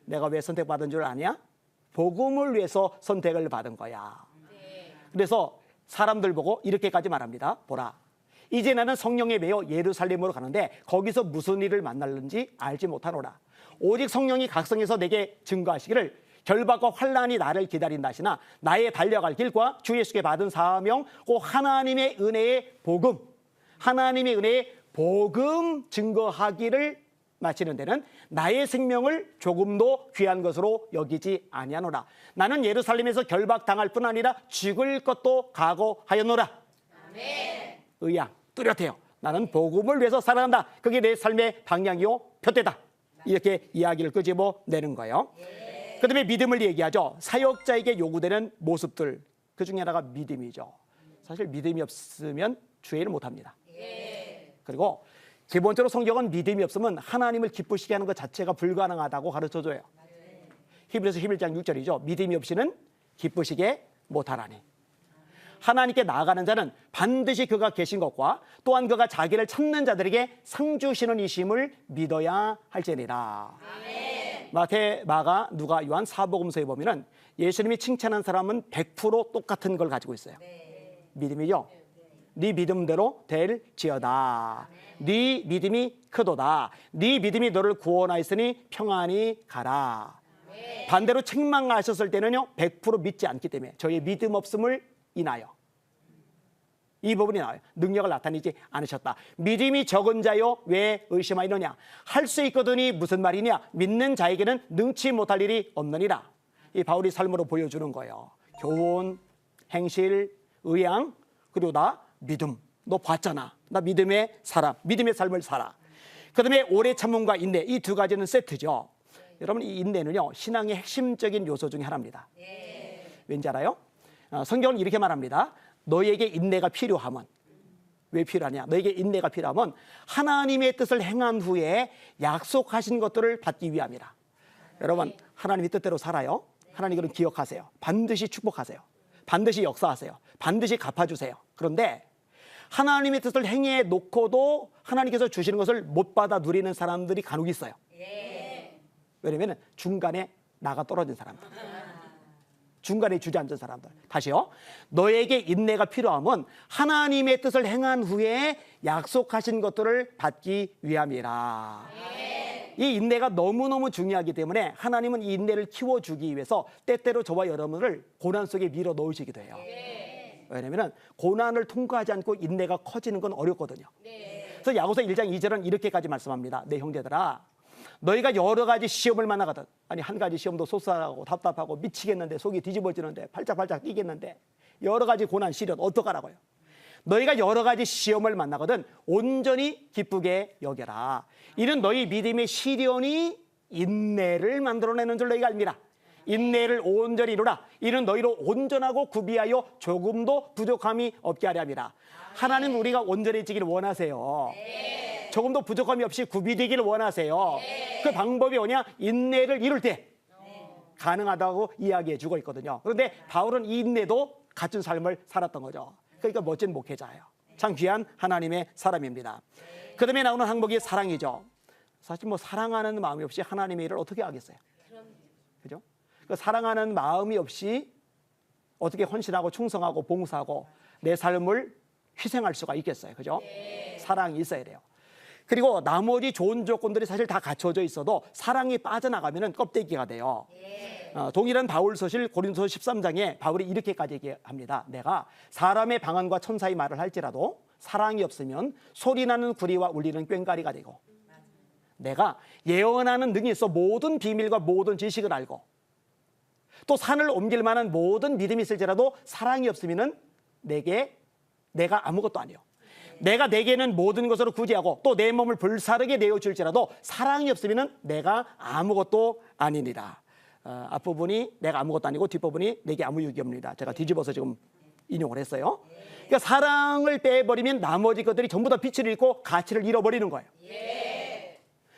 S1: 내가 왜 선택받은 줄 아냐? 복음을 위해서 선택을 받은 거야. 그래서 사람들 보고 이렇게까지 말합니다. 보라, 이제 나는 성령에 매여 예루살렘으로 가는데 거기서 무슨 일을 만날는지 알지 못하노라. 오직 성령이 각성해서 내게 증거하시기를 결박과 환난이 나를 기다린다 하시나 나의 달려갈 길과 주 예수께 받은 사명 곧 하나님의 은혜의 복음, 하나님의 은혜의 복음 증거하기를 마치는 데는 나의 생명을 조금도 귀한 것으로 여기지 아니하노라. 나는 예루살렘에서 결박당할 뿐 아니라 죽을 것도 각오하였노라. 아멘. 의향 뚜렷해요. 나는 복음을 위해서 살아간다. 그게 내 삶의 방향이요 표대다. 이렇게 이야기를 끄집어내는 거예요. 그 다음에 믿음을 얘기하죠. 사역자에게 요구되는 모습들, 그 중에 하나가 믿음이죠. 사실 믿음이 없으면 주의를 못합니다. 그리고 기본적으로 성경은 믿음이 없으면 하나님을 기쁘시게 하는 것 자체가 불가능하다고 가르쳐줘요. 히브리서 11장 6절이죠. 믿음이 없이는 기쁘시게 못하나니. 하나님께 나아가는 자는 반드시 그가 계신 것과 또한 그가 자기를 찾는 자들에게 상 주시는 이심을 믿어야 할지니라. 아멘. 마태, 마가, 누가, 요한 사복음서에 보면은 예수님이 칭찬한 사람은 100% 똑같은 걸 가지고 있어요. 믿음이죠. 네 믿음대로 될지어다. 네 믿음이 크도다. 네 믿음이 너를 구원하였으니 평안히 가라. 반대로 책망하셨을 때는요 100% 믿지 않기 때문에 저희의 믿음 없음을 인하여 이 부분이 나와요. 능력을 나타내지 않으셨다. 믿음이 적은 자요 왜 의심하느냐. 할 수 있거든이 무슨 말이냐. 믿는 자에게는 능치 못할 일이 없느니라. 이 바울이 삶으로 보여주는 거예요. 교훈, 행실, 의향, 그리고 나 믿음. 너 봤잖아. 나 믿음의 사람, 믿음의 삶을 살아. 그 다음에 오래 참음과 인내. 이 두 가지는 세트죠. 여러분, 이 인내는요 신앙의 핵심적인 요소 중에 하나입니다. 왠지 알아요? 성경은 이렇게 말합니다. 너에게 인내가 필요하면, 왜 필요하냐? 너에게 인내가 필요하면 하나님의 뜻을 행한 후에 약속하신 것들을 받기 위함이라. 여러분, 하나님의 뜻대로 살아요. 하나님 그럼 기억하세요. 반드시 축복하세요. 반드시 역사하세요. 반드시 갚아주세요. 그런데 하나님의 뜻을 행해 놓고도 하나님께서 주시는 것을 못 받아 누리는 사람들이 간혹 있어요. 왜냐하면 중간에 나가 떨어진 사람들, 중간에 주저앉은 사람들. 다시요. 너에게 인내가 필요하면 하나님의 뜻을 행한 후에 약속하신 것들을 받기 위함이라. 이 인내가 너무너무 중요하기 때문에 하나님은 이 인내를 키워주기 위해서 때때로 저와 여러분을 고난 속에 밀어 넣으시기도 해요. 왜냐하면 고난을 통과하지 않고 인내가 커지는 건 어렵거든요. 그래서 야고보서 1장 2절은 이렇게까지 말씀합니다. 내 형제들아, 너희가 여러 가지 시험을 만나거든. 아니 한 가지 시험도 솟아나고 답답하고 미치겠는데 속이 뒤집어지는데 팔짝팔짝 뛰겠는데 여러 가지 고난 시련 어떡하라고요. 너희가 여러 가지 시험을 만나거든 온전히 기쁘게 여겨라. 이는 너희 믿음의 시련이 인내를 만들어내는 줄 너희가 알미라. 인내를 온전히 이루라. 이는 너희로 온전하고 구비하여 조금도 부족함이 없게 하려 함이라. 하나님 우리가 온전해지기를 원하세요. 조금도 부족함이 없이 구비되기를 원하세요. 그 방법이 뭐냐? 인내를 이룰 때 가능하다고 이야기해 주고 있거든요. 그런데 바울은 이 인내도 갖춘 삶을 살았던 거죠. 그러니까 멋진 목회자예요. 참 귀한 하나님의 사람입니다. 그 다음에 나오는 항목이 사랑이죠. 사실 뭐 사랑하는 마음이 없이 하나님의 일을 어떻게 하겠어요? 그죠? 그 사랑하는 마음이 없이 어떻게 헌신하고 충성하고 봉사하고 내 삶을 희생할 수가 있겠어요. 그죠? 사랑이 있어야 돼요. 그리고 나머지 좋은 조건들이 사실 다 갖춰져 있어도 사랑이 빠져나가면 껍데기가 돼요. 동일한 바울 서실 고린도서 13장에 바울이 이렇게까지 얘기합니다. 내가 사람의 방언과 천사의 말을 할지라도 사랑이 없으면 소리나는 구리와 울리는 꽹과리가 되고, 내가 예언하는 능이 있어 모든 비밀과 모든 지식을 알고, 또 산을 옮길 만한 모든 믿음이 있을지라도 사랑이 없으면 내가 아무것도 아니요. 내가 내게는 모든 것으로 구제하고 또 내 몸을 불사르게 내어줄지라도 사랑이 없으면 내가 아무것도 아니니라. 앞부분이 내가 아무것도 아니고 뒷부분이 내게 아무 유익이 없습니다. 제가 뒤집어서 지금 인용을 했어요. 그러니까 사랑을 빼버리면 나머지 것들이 전부 다 빛을 잃고 가치를 잃어버리는 거예요.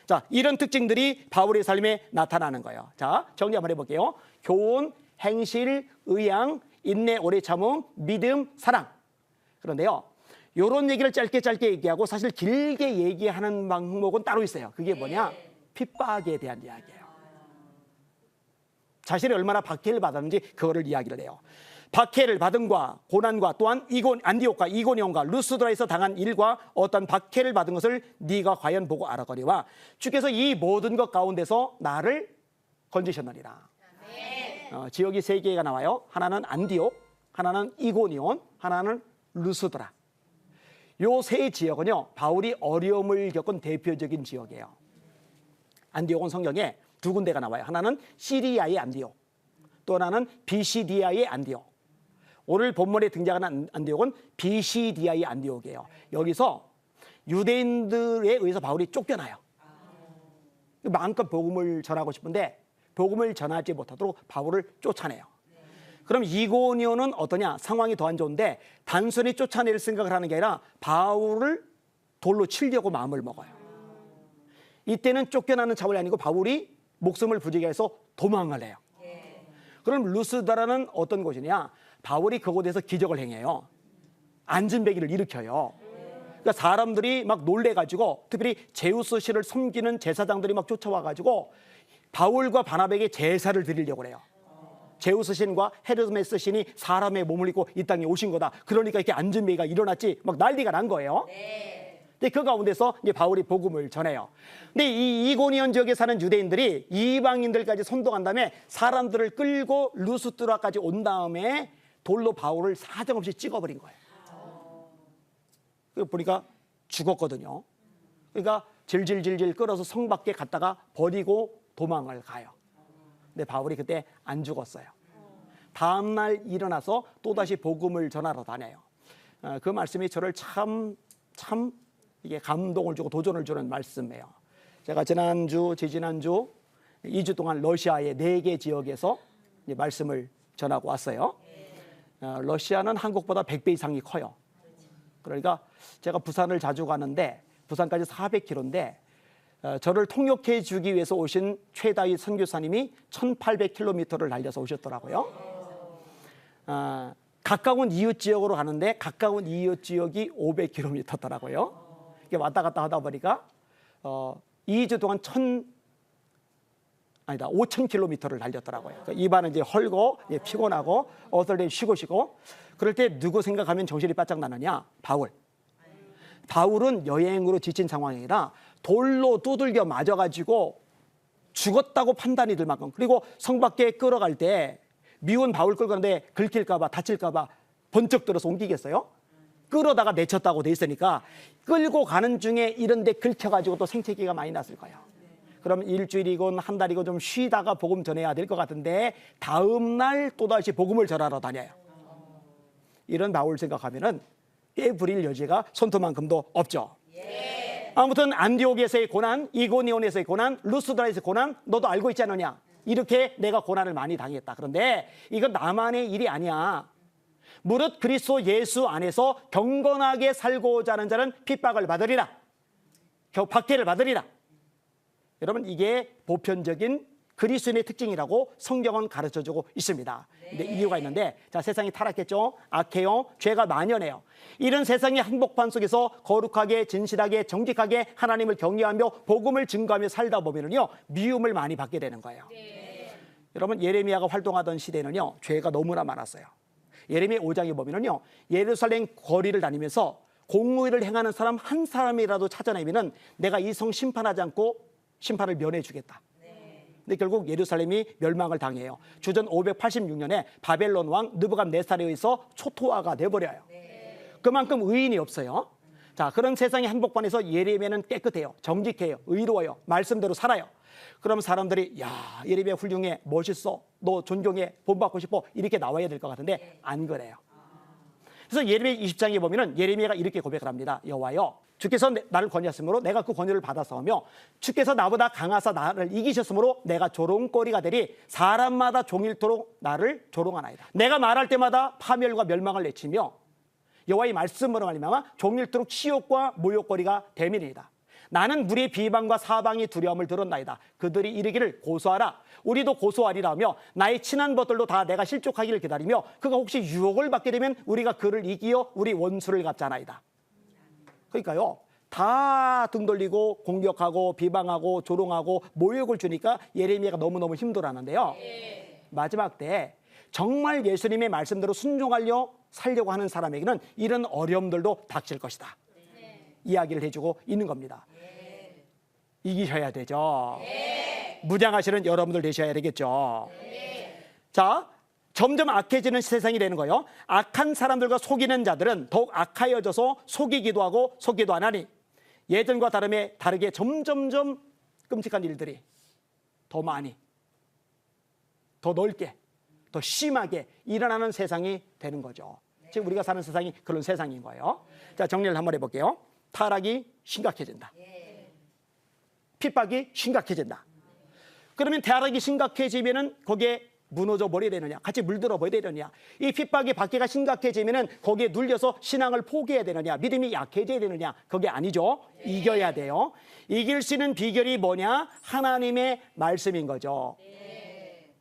S1: 자, 이런 특징들이 바울의 삶에 나타나는 거예요. 자, 정리 한번 해볼게요. 교훈, 행실, 의향, 인내, 오래 참음, 믿음, 사랑. 그런데요, 이런 얘기를 짧게 얘기하고 사실 길게 얘기하는 방법은 따로 있어요. 그게 뭐냐? 핍박에 대한 이야기예요. 자신이 얼마나 박해를 받았는지 그거를 이야기를 해요. 박해를 받음과 고난과 또한 안디옥과 이고니온과 루스드라에서 당한 일과 어떤 박해를 받은 것을 네가 과연 보고 알아거리와 주께서 이 모든 것 가운데서 나를 건지셨느니라. 지역이 세 개가 나와요. 하나는 안디옥, 하나는 이고니온, 하나는 루스드라. 요 세 지역은요, 바울이 어려움을 겪은 대표적인 지역이에요. 안디옥은 성경에 두 군데가 나와요. 하나는 시리아의 안디옥, 또 하나는 비시디아의 안디옥. 오늘 본문에 등장하는 안디옥은 비시디아의 안디옥이에요. 여기서 유대인들에 의해서 바울이 쫓겨나요. 마음껏 복음을 전하고 싶은데 복음을 전하지 못하도록 바울을 쫓아내요. 그럼 이고니온은 어떠냐? 상황이 더 안 좋은데 단순히 쫓아낼 생각을 하는 게 아니라 바울을 돌로 치려고 마음을 먹어요. 이때는 쫓겨나는 차원이 아니고 바울이 목숨을 부지게 해서 도망을 해요. 그럼 루스드라는 어떤 곳이냐? 바울이 그곳에서 기적을 행해요. 안진뱅이를 일으켜요. 그러니까 사람들이 막 놀래가지고 특별히 제우스 신을 섬기는 제사장들이 막 쫓아와가지고 바울과 바나바에게 제사를 드리려고 해요. 제우스 신과 헤르메스 신이 사람의 몸을 입고 이 땅에 오신 거다. 그러니까 이렇게 안진뱅이가 일어났지 막 난리가 난 거예요. 근데 그 가운데서 이제 바울이 복음을 전해요. 근데 이 이고니온 지역에 사는 유대인들이 이방인들까지 선동한 다음에 사람들을 끌고 루스드라까지 온 다음에 돌로 바울을 사정없이 찍어버린 거예요. 보니까 죽었거든요. 그러니까 질질질질 끌어서 성 밖에 갔다가 버리고 도망을 가요. 근데 바울이 그때 안 죽었어요. 다음날 일어나서 또다시 복음을 전하러 다녀요. 그 말씀이 저를 참 이게 감동을 주고 도전을 주는 말씀이에요. 제가 지난주, 지지난주 2주 동안 러시아의 4개 지역에서 말씀을 전하고 왔어요. 러시아는 한국보다 100배 이상이 커요. 그러니까 제가 부산을 자주 가는데 부산까지 400km인데 저를 통역해 주기 위해서 오신 최다희 선교사님이 1800km를 달려서 오셨더라고요. 가까운 이웃 지역으로 가는데 가까운 이웃 지역이 500km더라고요. 이게 왔다 갔다 하다 보니까 2주 동안 5,000km를 달렸더라고요. 그러니까 입안은 이제 헐고 이제 피곤하고 어떨 때 쉬고 그럴 때 누구 생각하면 정신이 바짝 나느냐? 바울은 여행으로 지친 상황이 아니라 돌로 두들겨 맞아가지고 죽었다고 판단이 들 만큼, 그리고 성 밖에 끌어갈 때 미운 바울 끌고 가는데 긁힐까봐 다칠까봐 번쩍 들어서 옮기겠어요? 끌어다가 내쳤다고 돼 있으니까 끌고 가는 중에 이런 데 긁혀가지고 또 생채기가 많이 났을 거예요. 그럼 일주일이건 한 달이건 좀 쉬다가 복음 전해야 될 것 같은데 다음 날 또다시 복음을 전하러 다녀요. 이런 바울 생각하면은 꽤 부릴 여지가 손톱만큼도 없죠. 아무튼 안디옥에서의 고난, 이고니온에서의 고난, 루스드라에서의 고난 너도 알고 있지 않느냐. 이렇게 내가 고난을 많이 당했다. 그런데 이건 나만의 일이 아니야. 무릇 그리스도 예수 안에서 경건하게 살고자 하는 자는 핍박을 받으리라. 박해를 받으리라. 여러분 이게 보편적인 그리스도인의 특징이라고 성경은 가르쳐주고 있습니다. 근데 이유가 있는데 자 세상이 타락했죠. 악해요. 죄가 만연해요. 이런 세상의 한복판 속에서 거룩하게 진실하게 정직하게 하나님을 경외하며 복음을 증거하며 살다 보면요 미움을 많이 받게 되는 거예요. 여러분 예레미야가 활동하던 시대는요 죄가 너무나 많았어요. 예레미야 5장에 보면요 예루살렘 거리를 다니면서 공의를 행하는 사람 한 사람이라도 찾아내면은 내가 이 성 심판하지 않고 심판을 면해 주겠다. 근데 결국 예루살렘이 멸망을 당해요. 주전 586년에 바벨론 왕 느부갓네살에 의해서 초토화가 돼버려요. 그만큼 의인이 없어요. 자, 그런 세상의 한복판에서 예레미야는 깨끗해요. 정직해요. 의로워요. 말씀대로 살아요. 그럼 사람들이 야 예레미야 훌륭해. 멋있어. 너 존경해. 본받고 싶어. 이렇게 나와야 될 것 같은데 안 그래요. 그래서 예레미야 20장에 보면은 예레미야가 이렇게 고백을 합니다. 여호와여 주께서 나를 권하였으므로 내가 그 권유를 받았사오며 주께서 나보다 강하사 나를 이기셨으므로 내가 조롱거리가 되리 사람마다 종일토록 나를 조롱하나이다. 내가 말할 때마다 파멸과 멸망을 내치며 여호와의 말씀으로 말미암아 종일토록 치욕과 모욕거리가 되밀이다. 나는 무리의 비방과 사방의 두려움을 들었나이다. 그들이 이르기를 고소하라. 우리도 고소하리라며 나의 친한 벗들도 다 내가 실족하기를 기다리며 그가 혹시 유혹을 받게 되면 우리가 그를 이기어 우리 원수를 갚자나이다. 그러니까요 다 등 돌리고 공격하고 비방하고 조롱하고 모욕을 주니까 예레미야가 너무너무 힘들어하는데요 마지막 때 정말 예수님의 말씀대로 순종하려 살려고 하는 사람에게는 이런 어려움들도 닥칠 것이다. 이야기를 해주고 있는 겁니다. 이기셔야 되죠. 무장하시는 여러분들 되셔야 되겠죠. 자, 점점 악해지는 세상이 되는 거예요. 악한 사람들과 속이는 자들은 더욱 악하여져서 속이기도 하고 속기도 안 하니 예전과 다르게 점점점 끔찍한 일들이 더 많이 더 넓게 더 심하게 일어나는 세상이 되는 거죠. 지금 우리가 사는 세상이 그런 세상인 거예요. 자, 정리를 한번 해볼게요. 타락이 심각해진다. 핍박이 심각해진다. 그러면 타락이 심각해지면은 거기에 무너져 버려야 되느냐, 같이 물들어 버려야 되느냐, 이 핍박의 박해가 심각해지면은 거기에 눌려서 신앙을 포기해야 되느냐, 믿음이 약해져야 되느냐, 그게 아니죠. 이겨야 돼요. 이길 수 있는 비결이 뭐냐? 하나님의 말씀인 거죠.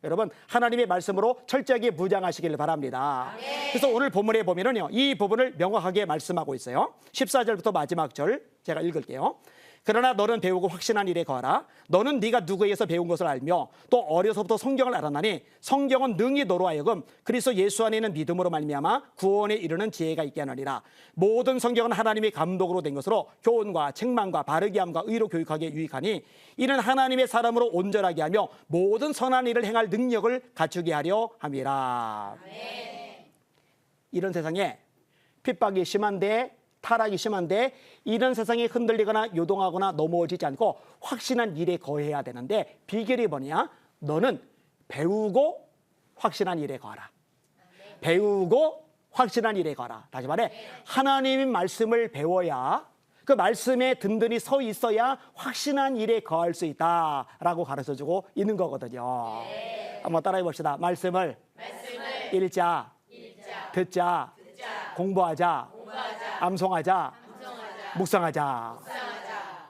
S1: 여러분 하나님의 말씀으로 철저하게 무장하시기를 바랍니다. 그래서 오늘 본문에 보면은요 이 부분을 명확하게 말씀하고 있어요. 14절부터 마지막 절 제가 읽을게요. 그러나 너는 배우고 확신한 일에 거하라. 너는 네가 누구에게서 배운 것을 알며 또 어려서부터 성경을 알았나니 성경은 능히 너로 하여금 그리스도 예수 안에 있는 믿음으로 말미암아 구원에 이르는 지혜가 있게 하느니라. 모든 성경은 하나님의 감독으로 된 것으로 교훈과 책망과 바르게 함과 의로 교육하게 유익하니 이는 하나님의 사람으로 온전하게 하며 모든 선한 일을 행할 능력을 갖추게 하려 함이라. 이런 세상에 핍박이 심한데 타락이 심한데 이런 세상에 흔들리거나 요동하거나 넘어지지 않고 확신한 일에 거해야 되는데 비결이 뭐냐? 너는 배우고 확신한 일에 거하라. 배우고 확신한 일에 거하라. 다시 말해 하나님의 말씀을 배워야 그 말씀에 든든히 서 있어야 확신한 일에 거할 수 있다라고 가르쳐주고 있는 거거든요. 한번 따라해 봅시다. 말씀을 읽자, 듣자, 공부하자, 암송하자, 묵상하자.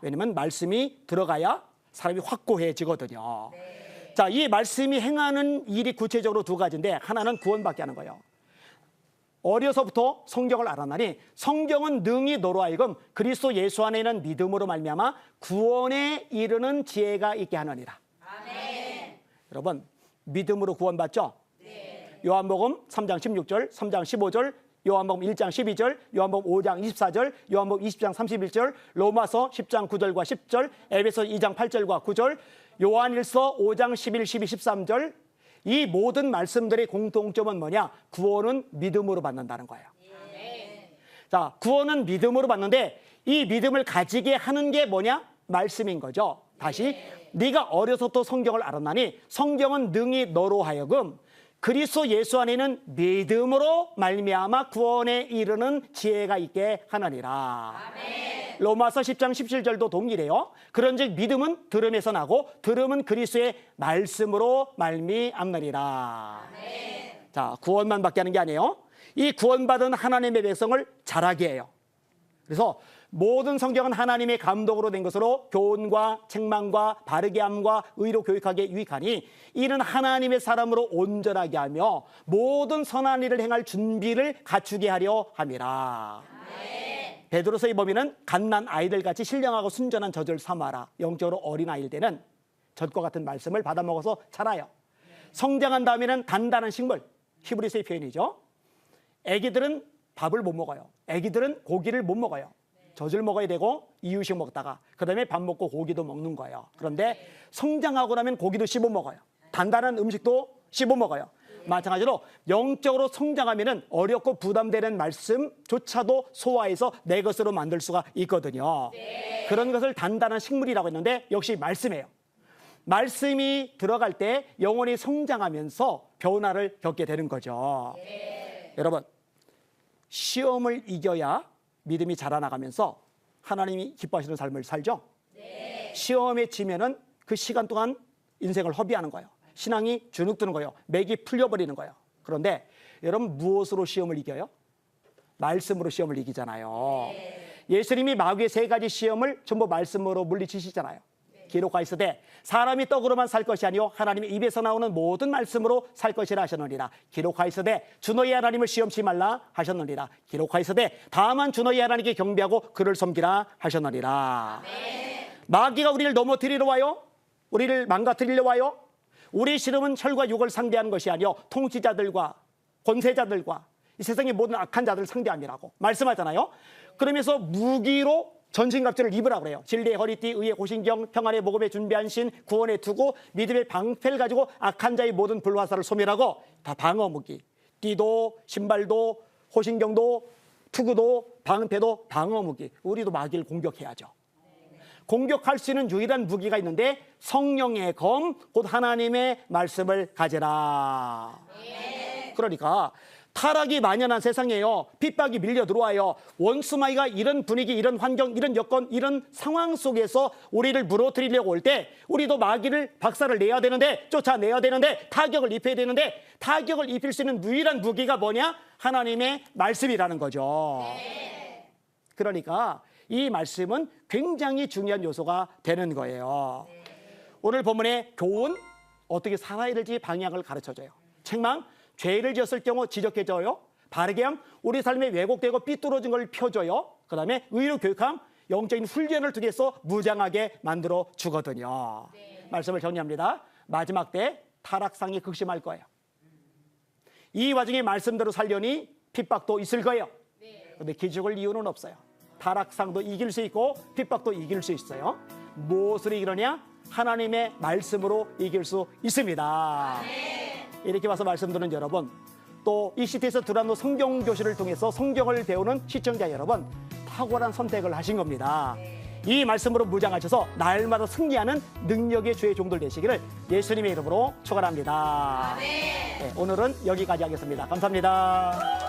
S1: 왜냐면 말씀이 들어가야 사람이 확고해지거든요. 자, 이 말씀이 행하는 일이 구체적으로 두 가지인데 하나는 구원받게 하는 거예요. 어려서부터 성경을 알았나니 성경은 능히 너로 하여금 그리스도 예수 안에 있는 믿음으로 말미암아 구원에 이르는 지혜가 있게 하느니라. 아멘. 여러분 믿음으로 구원받죠? 네. 요한복음 3장 16절, 3장 15절, 요한복음 1장 12절, 요한복음 5장 24절, 요한복음 20장 31절, 로마서 10장 9절과 10절, 에베소 2장 8절과 9절, 요한일서 5장 11, 12, 13절, 이 모든 말씀들의 공통점은 뭐냐? 구원은 믿음으로 받는다는 거예요. 자, 구원은 믿음으로 받는데 이 믿음을 가지게 하는 게 뭐냐? 말씀인 거죠. 다시 네가 어려서부터 성경을 알았나니 성경은 능히 너로 하여금 그리스도 예수 안에는 믿음으로 말미암아 구원에 이르는 지혜가 있게 하느니라. 아멘. 로마서 10장 17절도 동일해요. 그런즉 믿음은 들음에서 나고 들음은 그리스도의 말씀으로 말미암느니라. 아멘. 자, 구원만 받게 하는 게 아니에요. 이 구원받은 하나님의 백성을 자라게 해요. 그래서 모든 성경은 하나님의 감독으로 된 것으로 교훈과 책망과 바르게 함과 의로 교육하기에 유익하니 이는 하나님의 사람으로 온전하게 하며 모든 선한 일을 행할 준비를 갖추게 하려 함이라. 네. 베드로서의 범위는 갓난 아이들같이 신령하고 순전한 젖을 삼아라. 영적으로 어린 아이일 때는 젖과 같은 말씀을 받아먹어서 자라요. 성장한 다음에는 단단한 식물, 히브리서의 표현이죠. 애기들은 밥을 못 먹어요. 애기들은 고기를 못 먹어요. 젖을 먹어야 되고 이유식 먹다가 그다음에 밥 먹고 고기도 먹는 거예요. 그런데 성장하고 나면 고기도 씹어 먹어요. 단단한 음식도 씹어 먹어요. 마찬가지로 영적으로 성장하면은 어렵고 부담되는 말씀조차도 소화해서 내 것으로 만들 수가 있거든요. 그런 것을 단단한 식물이라고 했는데 역시 말씀이에요. 말씀이 들어갈 때 영혼이 성장하면서 변화를 겪게 되는 거죠. 여러분, 시험을 이겨야 믿음이 자라나가면서 하나님이 기뻐하시는 삶을 살죠. 시험에 지면은 그 시간 동안 인생을 허비하는 거예요. 신앙이 주눅드는 거예요. 맥이 풀려버리는 거예요. 그런데 여러분, 무엇으로 시험을 이겨요? 말씀으로 시험을 이기잖아요. 예수님이 마귀의 3가지 시험을 전부 말씀으로 물리치시잖아요. 기록하 있으되 사람이 떡으로만 살 것이 아니요 하나님의 입에서 나오는 모든 말씀으로 살 것이라 하셨느니라. 기록하 있으되 주 너희 하나님을 시험치 말라 하셨느니라. 기록하 있으되 다만 주 너희 하나님께 경배하고 그를 섬기라 하셨느니라. 마귀가 우리를 넘어뜨리러 와요. 우리를 망가뜨리려 와요. 우리 시름은 혈과 육을 상대하는 것이 아니요 통치자들과 권세자들과 이 세상의 모든 악한 자들을 상대함이라고 말씀하잖아요. 그러면서 무기로 전신갑주를 입으라고 그래요. 진리의 허리띠, 의의 고신경, 평안의 복음에 준비한 신, 구원의 투구, 믿음의 방패를 가지고 악한 자의 모든 불화살을 소멸하고 다 방어무기. 띠도, 신발도, 호신경도, 투구도, 방패도 방어무기. 우리도 마귀를 공격해야죠. 공격할 수 있는 유일한 무기가 있는데 성령의 검, 곧 하나님의 말씀을 가져라. 그러니까 타락이 만연한 세상이에요. 핍박이 밀려 들어와요. 원수마귀가 이런 분위기, 이런 환경, 이런 여건, 이런 상황 속에서 우리를 무너뜨리려고 올 때 우리도 마귀를 박살을 내야 되는데, 쫓아내야 되는데, 타격을 입혀야 되는데, 타격을 입힐 수 있는 유일한 무기가 뭐냐? 하나님의 말씀이라는 거죠. 그러니까 이 말씀은 굉장히 중요한 요소가 되는 거예요. 오늘 본문의 교훈, 어떻게 살아야 될지 방향을 가르쳐줘요. 책망, 죄를 지었을 경우 지적해줘요. 바르게 함, 우리 삶에 왜곡되고 삐뚤어진 걸 펴줘요. 그 다음에 의로 교육함, 영적인 훈련을 통해서 무장하게 만들어 주거든요. 말씀을 정리합니다. 마지막 때 타락상이 극심할 거예요. 이 와중에 말씀대로 살려니 핍박도 있을 거예요. 그런데 기죽을 이유는 없어요. 타락상도 이길 수 있고 핍박도 이길 수 있어요. 무엇으로 이기느냐? 하나님의 말씀으로 이길 수 있습니다. 이렇게 와서 말씀드리는 여러분, 또 이 시대에서 들어온 성경 교실을 통해서 성경을 배우는 시청자 여러분, 탁월한 선택을 하신 겁니다. 이 말씀으로 무장하셔서 날마다 승리하는 능력의 주의 종들 되시기를 예수님의 이름으로 축원합니다. 네, 오늘은 여기까지 하겠습니다. 감사합니다.